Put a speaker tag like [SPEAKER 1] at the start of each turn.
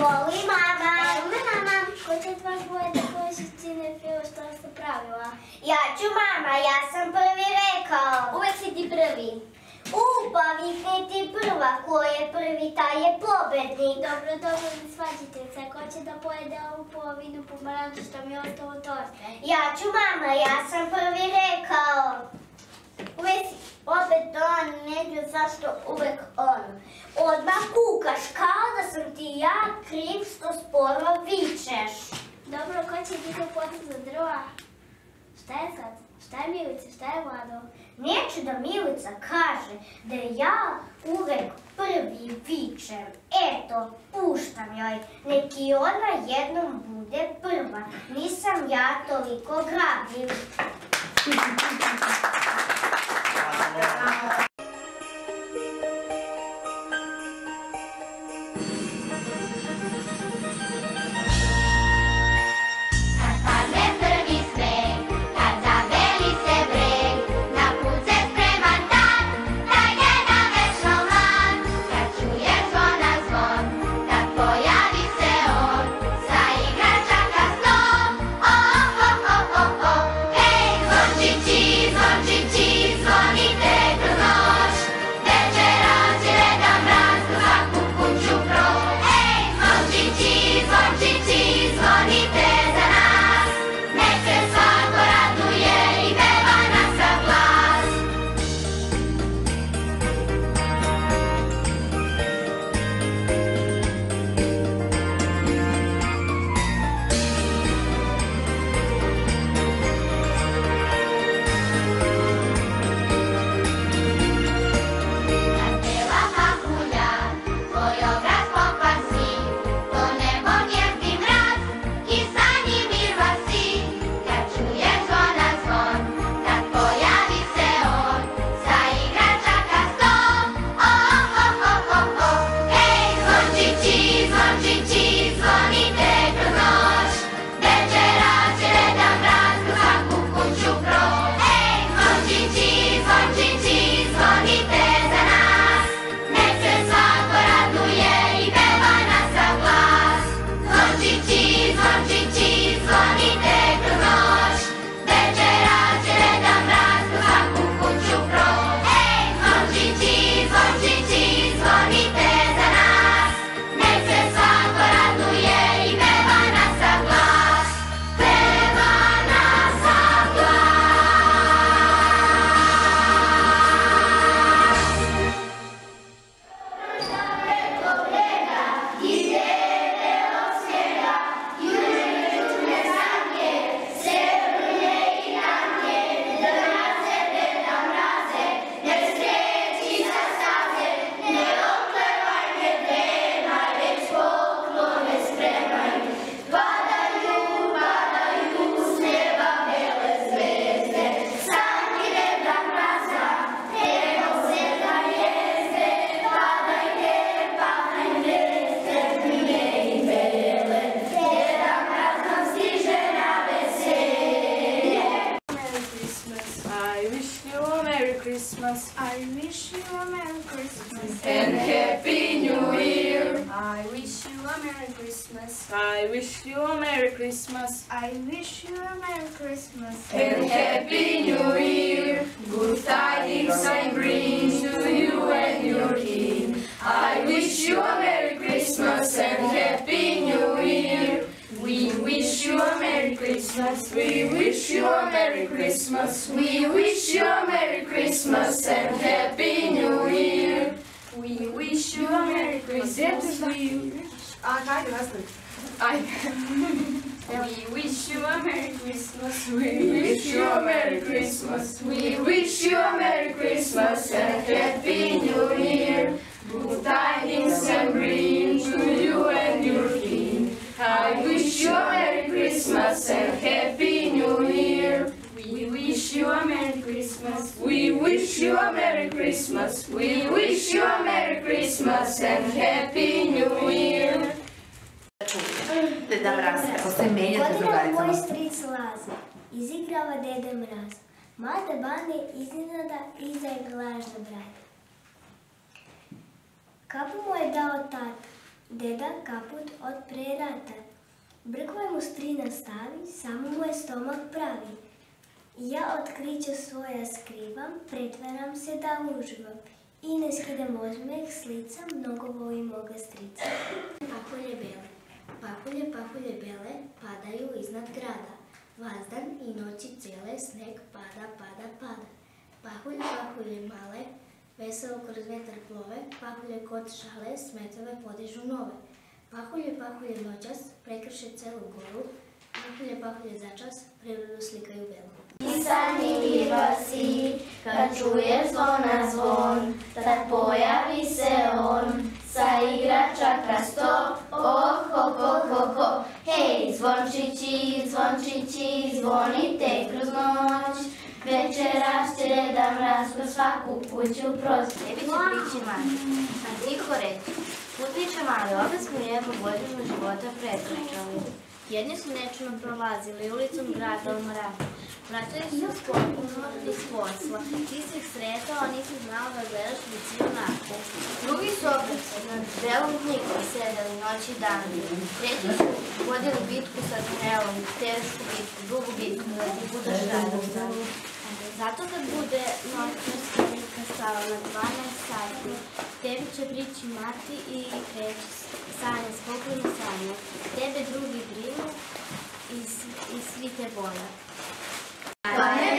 [SPEAKER 1] Voli mama. Evo me mama. Ko će od vas dvoje da pošicine prvo što ste pravila? Ja ću mama, ja sam prvi rekao. Uvek si ti prvi. Pa vikni ti prva, ko je prvi, taj je pobednik. Dobro, ne svađite se, ko će da pojede ovu polovinu pomaranča što mi je ostalo torte? Ja ću mama, ja sam prvi rekao. Uvek si opet on, neđu zašto uvek on. Odmah kukaš, kao da sam ti ja kriv što sporo vičeš. Dobro, ko će biti potem za drva? Šta je sad? Šta je Milica, šta je Vlado? Neću da Milica kaže da ja uvek prvi vičem. Eto, puštam joj, neki ona jednom bude prva. Nisam ja toliko grabljiv.
[SPEAKER 2] Christmas.
[SPEAKER 1] I wish you a Merry Christmas.
[SPEAKER 2] And Happy New Year.
[SPEAKER 1] I wish you a Merry Christmas.
[SPEAKER 2] I wish you a Merry Christmas.
[SPEAKER 1] I wish you a Merry Christmas.
[SPEAKER 2] And Happy New Year. Good tidings I bring to you and your king. I wish you a Merry Christmas and Happy New Year. We wish you a Merry Christmas. We wish you a Merry Christmas. We wish you a Merry Christmas and Happy New Year. We wish you a Merry Christmas. We wish you a Merry Christmas. We wish you a Merry Christmas. We wish you a Merry Christmas and Happy New Year. Good tidings and bring to you and your king. I wish you a Merry Christmas and Happy New Year. We wish you a Merry Christmas. We wish you a Merry Christmas. We wish you a Merry Christmas and Happy New Year.
[SPEAKER 3] Deda Mraz, kako se menjate drugaricama?
[SPEAKER 1] Moj stric Laza izigrava Deda Mraz. Mlade bande iznenada iza je glažda brata. Kapu mu je dao tata Deda kaput od pre rata. Brkove mu strina stavi, samo mu je stomak pravi. Ja otkrića svoja skrivam, pretvaram se da uživam. I ne skidam osmeh s lica, mnogo volim moga strica. Pahulje bele, pahulje bele, padaju iznad grada. Vazdan i noći cijele, sneg pada. Pahulje male, veselo kroz vetar plove, pahulje kod šale, smetove podižu nove. Pahulje noćas, prekrše celu goru, pahulje začas, prirodu slikaju belu.
[SPEAKER 2] I zanimljiva si, kad čuješ zvona zvon, tad pojavi se on, sa igračaka sto, ho. Hej, zvončići, zvonite kroz noć, večeras će Deda Mraz kroz svaku kuću proći.
[SPEAKER 4] Tebi će prići mali, a tiho reći, putniče mali, opet smo jednu godinu života pretrčali. Jedni su nečima prolazili ulicom grada u mraku. Vraćali su iz posla. Ti si ih sretao, a nisi znao da gledaš lici onako. Drugi su opet nad belom knjigom sedeli noć i dan. Treći su vodili bitku sa tunelom, tešku bitku, dugu bitku, da ti budeš radosan. Zato kad bude noćna slika stala na 12 sati, tebi će prići mati i reći sanja, spokojno sanja. Tebe drugi brinu i svi te vole.
[SPEAKER 2] Pa ne